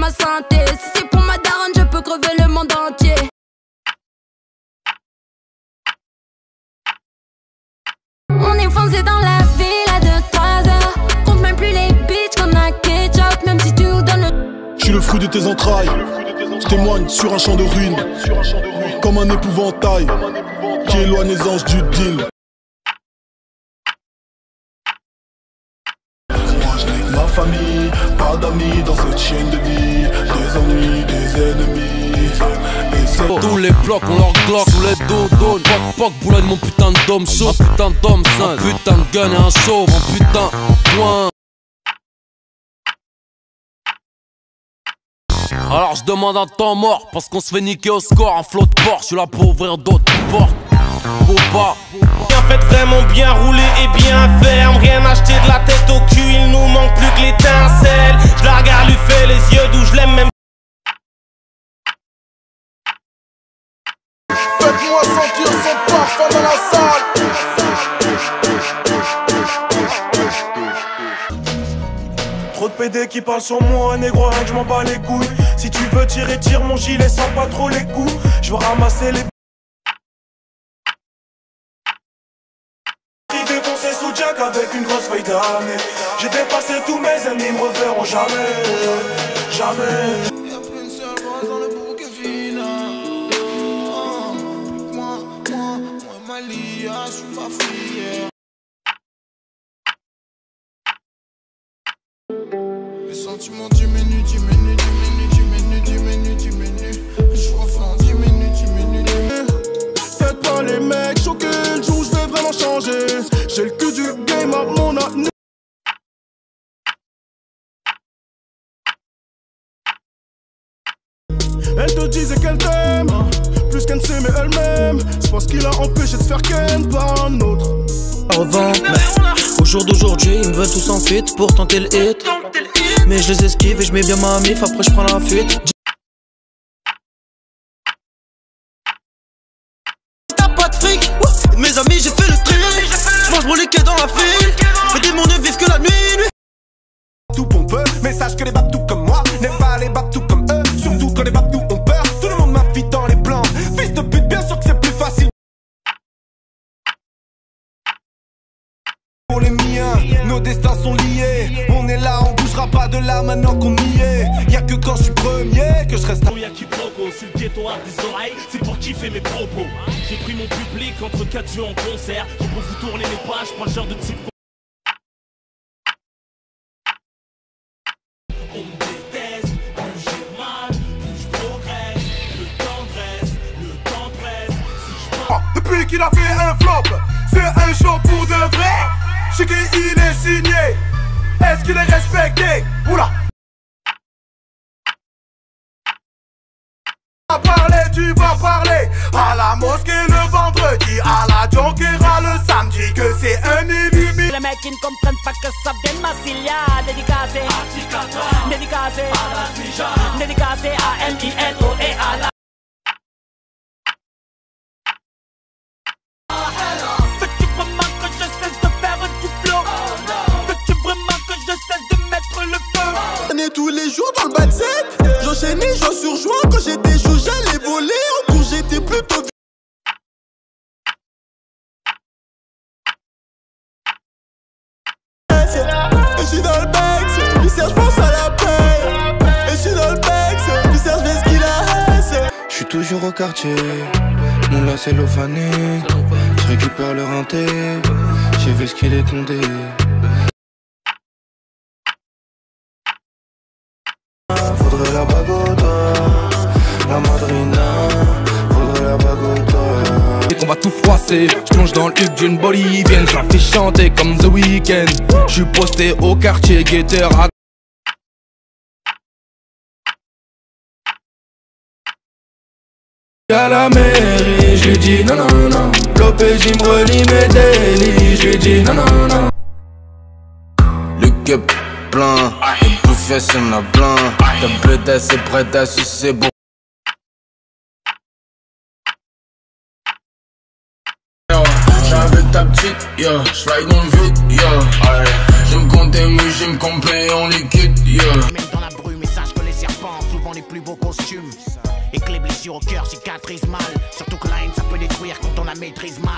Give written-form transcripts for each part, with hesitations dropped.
ma santé. Si c'est pour ma daronne, je peux crever le monde entier. On est foncé dans la ville à 2-3 heures. Compte même plus les bitches qu'on a ketchup. Même si tu nous donnes le... Je suis le fruit de tes entrailles. Je témoigne sur un champ de ruines. Comme un épouvantail qui éloigne les anges du deal. Moi je n'ai que ma famille, pas d'amis dans cette chaîne de vie. Des ennuis, des ennemis. Tous les blocs, on leur glock, tous les dodos. Poc, boulogne, mon putain de dôme chaud. Un putain d'homme sain, un putain de gun et un chauve. Un putain de point. Alors je demande un temps mort, parce qu'on se fait niquer au score. Un flot de porc, je suis là pour ouvrir d'autres portes. Boba. Bien fait, vraiment bien roulé et bien ferme. Rien acheté de la tête au cul, il nous manque plus que l'étincelle. Je la regarde, lui fait les yeux d'où je l'aime même. Faites-moi sentir son parfum dans la salle. Trop de PD qui parlent sur moi, négro, rien que je m'en bats les couilles. Si tu veux tirer, tire mon gilet sans pas trop les coups. Je veux ramasser les... défoncer sous Jack avec une grosse feuille d'année. J'ai dépassé tous mes ennemis, me reverront jamais. Jamais. Y'a plus une seule rose dans le bouquet final. Moi, Malia, je suis ma fille. Les sentiments diminuent. Je refais en 10 minutes. Faites pas les mecs choqués, le jour je vais vraiment changer. J'ai le cul du game à mon acné. Elle te disait qu'elle t'aime, plus qu'elle ne s'aimait elle-même. C'est parce qu'il a empêché de faire qu'elle par un autre. Revends, mais au jour d'aujourd'hui, ils me veulent tous en fuite pour tenter le hit. Mais je les esquive et je mets bien ma mif, après je prends la fuite. T'as pas de fric, mes amis j'ai fait le tri. J'mange broliquet dans la file. Mes démons ne vivent que la nuit. Tout pompeux, mais sache que les babtous comme moi n'aiment pas les babtous comme eux. Surtout quand les babtous ont peur, tout le monde m'invite dans les plans. Fils de pute, bien sûr que c'est plus facile. Pour les miens, nos destins sont liés. On est là, on bougera pas de là maintenant qu'on y est. Y'a que quand je suis premier que je reste à... Y'a qui proco, c'est le ghetto à des oreilles, c'est pour kiffer mes propos. J'ai pris mon public entre 4 jeux en concert. Donc pour vous tourner les pages, pas le genre de type. On me déteste, plus j'ai mal, plus je progresse. Le temps presse, si je... Depuis qu'il a fait un flop, c'est un show pour de vrai. Je sais qu'il est signé, est-ce qu'il est respecté? Oula. Tu vas parler à la mosquée le vendredi, à la Jonquera le samedi, que c'est un illuminé. Les mecs qui ne comprennent pas que ça vient de Massilia. Dédicacé à la Fija, dédicacé à M-I-N-O et à la... Veux-tu vraiment que je cesse de faire du flow? Veux-tu vraiment que je cesse de mettre le feu? On est tous les jours dans le bad set. J'enchaînais, j'en surjoins. Quand j'étais joue, j'allais voler. En cours, j'étais plutôt... Et j'suis dans le bec, Visser, j'pense à la paix. Et j'suis dans le bec, Visser, j'vais ce qu'il a. J'suis toujours au quartier, mon là c'est l'ophané. J'récupère le rinté, j'ai vu ce qu'il est condé. Faudrait la bagota, la madrina. Faudrait la bagota. Et qu'on va tout froisser, j'plonge dans le huc d'une bolivienne. J'la fais chanter comme The Weeknd. J'suis posté au quartier, guetteur à... À la mairie, j'lui dis non non non. L'OPJ me relie mes délits, j'lui dis non non non. Le cup plein, le bouffet y'en a plein. Ta bleuette c'est prête à sucer bon. J'avais ta petite, yo, j'ride dans le vide, yo. J'aime compter, mais j'aime compter en liquide, yo. Même dans la brume, et sache que les serpents plus beaux costumes. Et que les blessures au cœur cicatrisent mal. Surtout que la haine ça peut détruire quand on la maîtrise mal.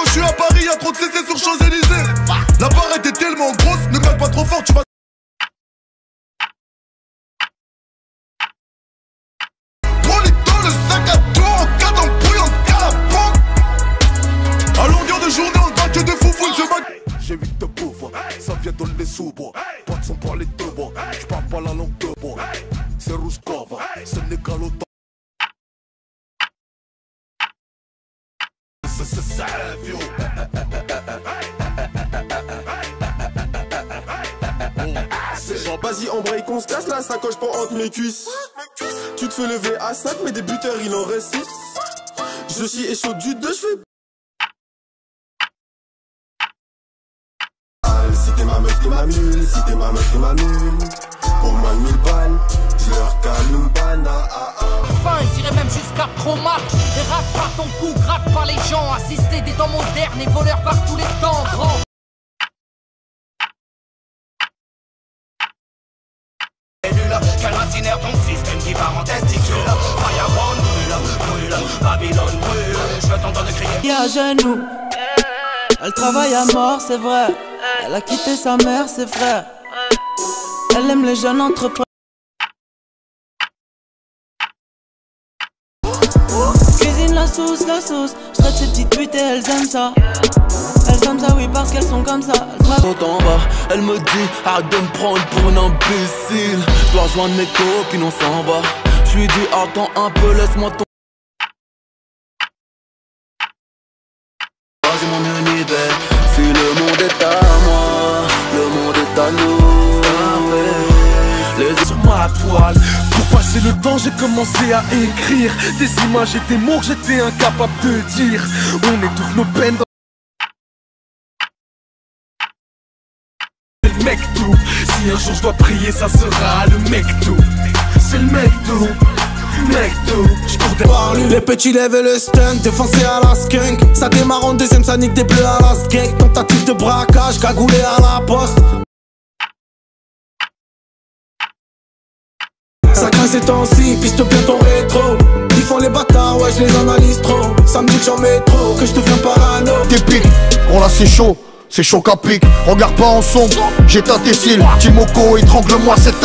Je suis à Paris, y'a trop de CC sur Champs-Élysées. La barre était tellement grosse, ne cale pas trop fort, tu vas. Rolling dans le sac à dos, en cas d'embrouille, en calapan. À longueur de journée, on drague que de foufounes se battent. J'ai 8 de pauvres, ça vient dans les sous-bois. Pas de son par les deux bois, j'parle pas la langue de bois. C'est Rouskova, Sénégal autant. Vas-y, embraye qu'on se casse la sacoche pour entre mes cuisses. Tu te fais lever à 5, mais des buteurs il en reste 6. Je suis échaud du 2, je fais. Si t'es ma meuf, t'es ma mule. Si t'es ma meuf, t'es ma mule. Pour moi, 1000 balles, je leur cale une banane. Enfin, j'irais même jusqu'à trop max. Et rate par ton cou, gratte par les gens. Assister des temps modernes et voleurs par tous les temps, grand. Quel racinaire ton système qui part en testicule. Fireborn brûle, Babylone brûle. Je veux t'entendre crier. À genoux, elle travaille à mort, c'est vrai. Elle a quitté sa mère, ses frères. Elle aime les jeunes entrepreneurs. Cuisine la sauce, je traite ces petites putes et elles aiment ça. Elles aiment ça, oui, parce qu'elles sont comme ça. Quand en bas, elle me dit arrête de me prendre pour une imbécile. Je dois rejoindre mes copines, on s'en va. Je lui dis attends un peu, laisse-moi ton. Vas-y mon univers, si le monde est à moi, le monde est à nous. Les yeux sur ma toile. Pour passer le temps, j'ai commencé à écrire des images et des mots que j'étais incapable de dire. On étouffe nos peines dans le mec-tout. Si un jour je dois prier, ça sera le mec-tout. C'est le mec-tout. Les petits lèvent le stun, défoncé à la skunk. Ça démarre en deuxième, ça nique des bleus à la skate. Tentative de braquage, cagoulé à la poste. Ça craint ces temps-ci, piste bien ton rétro. Ils font les bâtards, ouais je les analyse trop. Ça me dit que j'en mets trop, que je deviens parano. T'es pique, oh là c'est chaud qu'à pique. Regarde pas en sombre, j'éteins tes cils. Timoko, étrangle-moi cette.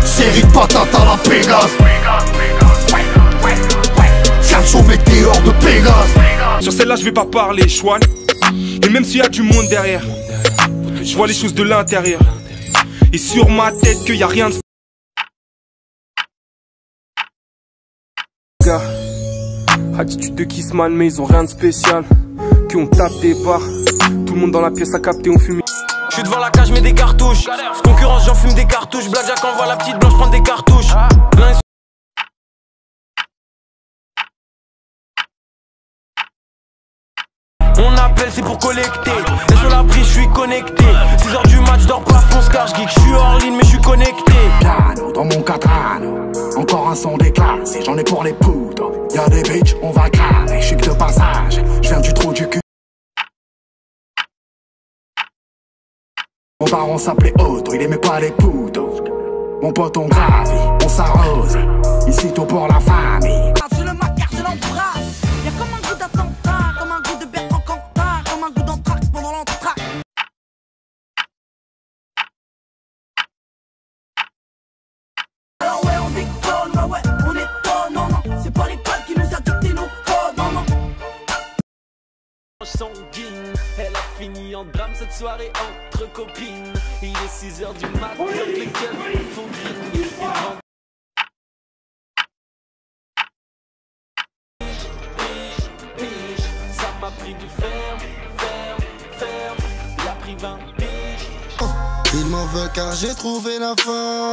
Série de patates à la Pégase. Tiens son météore de Pégase. Sur celle-là je vais pas parler, chouane. Et même s'il y a du monde derrière, je vois les choses de l'intérieur. Et sur ma tête qu'il y a rien de. Gars, attitude de Kissman mais ils ont rien de spécial. Que on tape des barres, tout le monde dans la pièce a capté, on fume. Je suis devant la cage, mets des cartouches. Concurrence, j'en fume des cartouches. Blackjack envoie la petite blanche prendre des cartouches. On appelle, c'est pour collecter. Et sur la prise, je suis connecté. 6h du match, dors pas, fonce car geek. Je suis hors ligne, mais je suis connecté. Piano dans mon catano. Encore un son déclassé, j'en ai pour les poudres. Y'a des bitches, on va crâner. Je suis que de passage, je viens du trou du cul. Mon baron s'appelait Otto, il aimait pas les poudres. Mon pote on gravit, on s'arrose. Ici tout pour la famille. Je le macaque, je l'embrasse. Y'a comme un goût d'attentat, comme un goût de Bertrand Cantat, comme un goût d'entraque pendant l'entraque. Alors ouais on déconne, ouais on étonne, non non. C'est pas l'école qui nous a dicté nos codes, non non. Sanguine, elle a fini en drame cette soirée entre copines. Il est 6h du matin, les keufs font green. Ça m'a pris du ferme, il a pris 20 piges. Il m'en veut car j'ai trouvé la fin.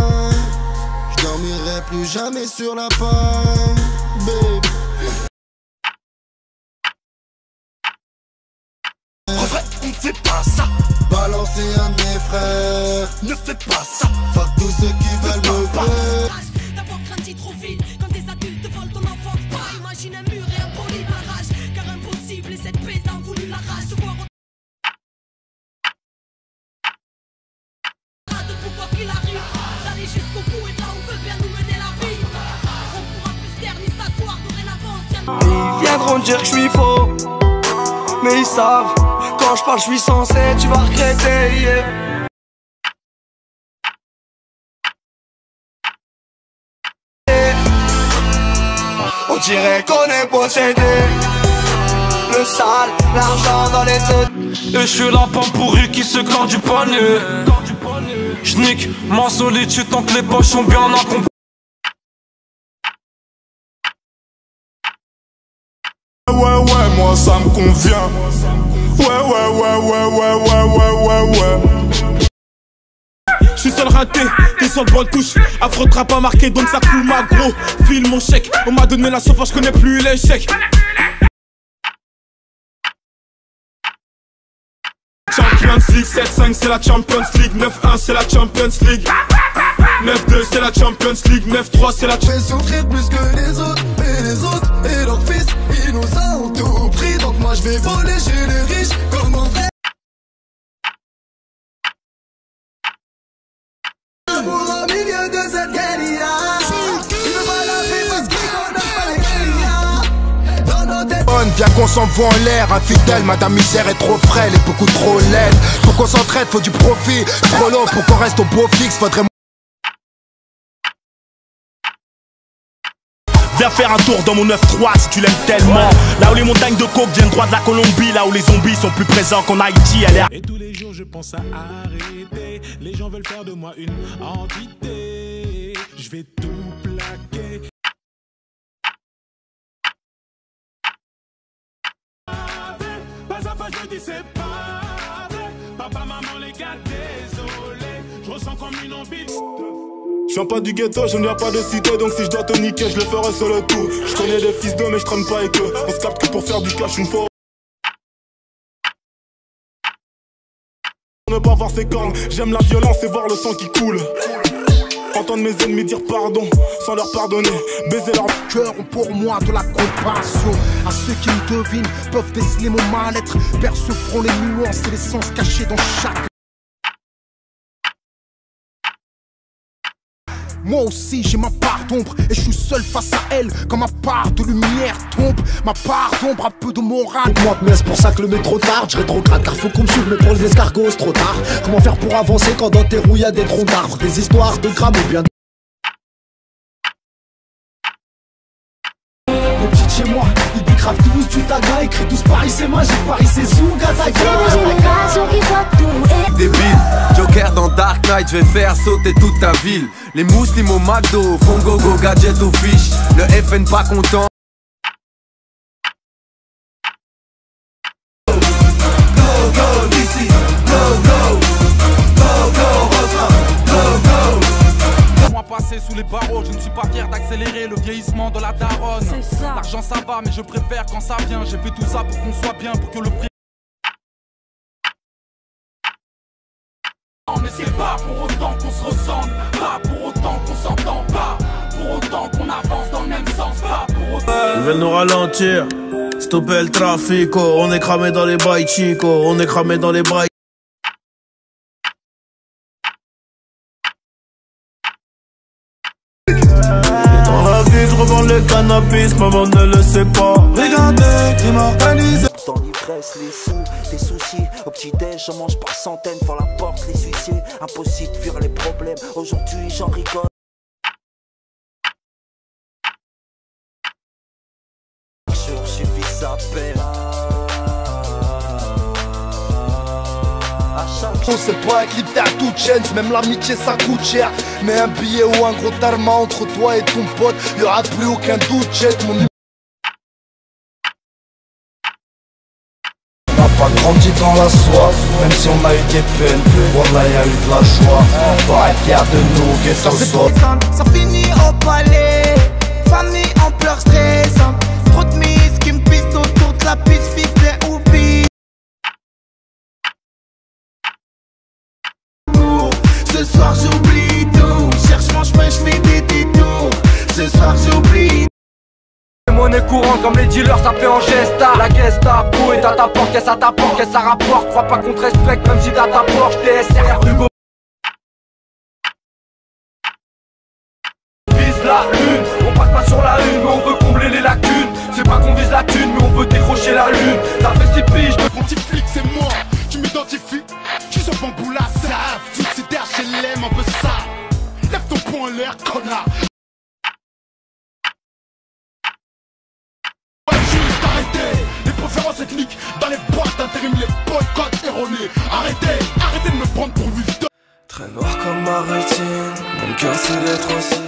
Je dormirai plus jamais sur la paille, baby. En vrai, on fait pas ça. Balance c'est un de mes frères. Ne fais pas ça. Fuck tous ceux qui veulent me faire. D'avoir grandi trop vite, quand des adultes volent ton enfance. Pas imagine un mur et un polybarrage. Car impossible et cette paix a voulu la rage de voir. De pouvoir qu'il arrive, d'aller jusqu'au bout et de là où veut bien nous mener la vie. On pourra plus se taire ni s'asseoir dorénavant. Ils viendront dire que je suis faux, mais ils savent, quand je parle je suis censé, tu vas regretter, yeah. On dirait qu'on est possédé, le sale, l'argent dans les têtes. Et je suis la pomme pourrie qui se clant du panier. J'nique ma solitude tant que les poches sont bien accompagnées. Ouais, moi ça me convient. Ouais. J'suis seul raté, t'es sur le bonne touche. Affreux trap pas marqué donc ça coule ma gros. File mon chèque, on m'a donné la sauce, j'connais plus l'échec. Champions League, 7-5 c'est la Champions League, 9-1 c'est la Champions League, 9-2 c'est la Champions League, 9-3 c'est la Champions League. Souffrir plus que les autres, et leurs fils, ils nous ont tout pris. Donc moi je vais voler chez les riches, comme en vrai. Pour un milieu de cette guérilla, il veut pas la vie parce qu'il connaît pas les guérillas. Dans nos têtes. Viens qu'on s'envoie en l'air, infidèle, madame misère est trop frêle et beaucoup trop laide. Pour qu'on s'entraide, faut du profit, trop long pour qu'on reste au beau fixe, faudrait. Viens faire un tour dans mon 9-3 si tu l'aimes tellement. Là où les montagnes de coke viennent droit de la Colombie, là où les zombies sont plus présents qu'en Haïti, elle est. Et tous les jours je pense à arrêter. Les gens veulent faire de moi une entité. Je vais tout plaquer. Pas à pas je dis c'est pas vrai. Papa, maman, les gars, désolé. Je ressens comme une envie. Je viens pas du ghetto, je ne viens pas de cité. Donc si je dois te niquer, je le ferai sur le tout. Je connais des fils d'hommes mais je traîne pas avec eux. On se capte que pour faire du cash une fois. Ne pas voir ses cornes, j'aime la violence et voir le sang qui coule. Entendre mes ennemis dire pardon, sans leur pardonner, baiser leur cœur ont pour moi de la compassion. À ceux qui me devinent peuvent déceler mon mal-être, percevront les nuances et les sens cachés dans chaque. Moi aussi j'ai ma part d'ombre et je suis seul face à elle. Quand ma part de lumière tombe, ma part d'ombre un peu de morale. Moi mais c'est pour ça que le métro tarde, je rétrograde car faut qu'on me suive mais pour les escargots c'est trop tard. Comment faire pour avancer quand dans tes roues y'a des troncs d'arbres, des histoires de grammes ou bien les petites chez moi, ils bicravent tous du taga, écrit tous Paris c'est magique, Paris c'est Zougazaga. Débile, Joker dans Dark Knight, je vais faire sauter toute ta ville. Les mousselimos au McDo, font go-go, gadget aux fiches. Le FN pas content. Passer sous les barreaux, je ne suis pas fier d'accélérer le vieillissement de la daronne. L'argent ça va mais je préfère quand ça vient. J'ai fait tout ça pour qu'on soit bien, pour que le prix. Non mais c'est pas pour autant qu'on se ressemble, pas pour autant qu'on s'entend, pas pour autant qu'on avance dans le même sens, pas pour autant. Ils veulent nous ralentir, stopper le trafic, oh. On est cramé dans les bails chico, on est cramé dans les bails. Je revends le cannabis, maman ne le sait pas. Regardez, crime organisé. Dans l'ivresse, les sous, les soucis. Au petit-déj, j'en mange par centaines. Devant la porte, les huissiers. Impossible de fuir les problèmes. Aujourd'hui, j'en rigole. Jour suffit sa peine. C'est pas un clip à toute chaîne, même l'amitié ça coûte cher. Mais un billet ou un gros tarma entre toi et ton pote, y'aura plus aucun doute, jette mon. On n'a pas grandi dans la soif, même si on a eu des peines. Wallah y'a eu de la joie, on va être fiers de nous, que ça ça finit au palais, famille en pleurs stressant. Trop de mises qui me pistent autour de la piste, fixée ou Ce soir j'oublie tout. Cherche mon chemin, j'fais des détours. Ce soir j'oublie. Monnaie courante comme les dealers, ça fait en gesta. La Gestapo est à ta porte, qu'est-ce à ta porte, qu'est-ce à rapporte. Crois pas qu'on te respecte même si t'as ta Porsche. TSR, Hugo vise la lune, on passe pas sur la une, mais on veut combler les lacunes. C'est pas qu'on vise la thune, mais on veut décrocher la lune. Ça fait 6 piges de... Mon petit flic c'est moi, tu m'identifies. Je suis sur bambou la save, toutes ces terres je l'aime un peu sale. Lève ton poing en l'air, connard. Préférence ethnique dans les boîtes d'intérim, les boycotts erronés. Arrêtez de me prendre pour lui. Très noir comme ma rétine, mon cœur c'est d'être aussi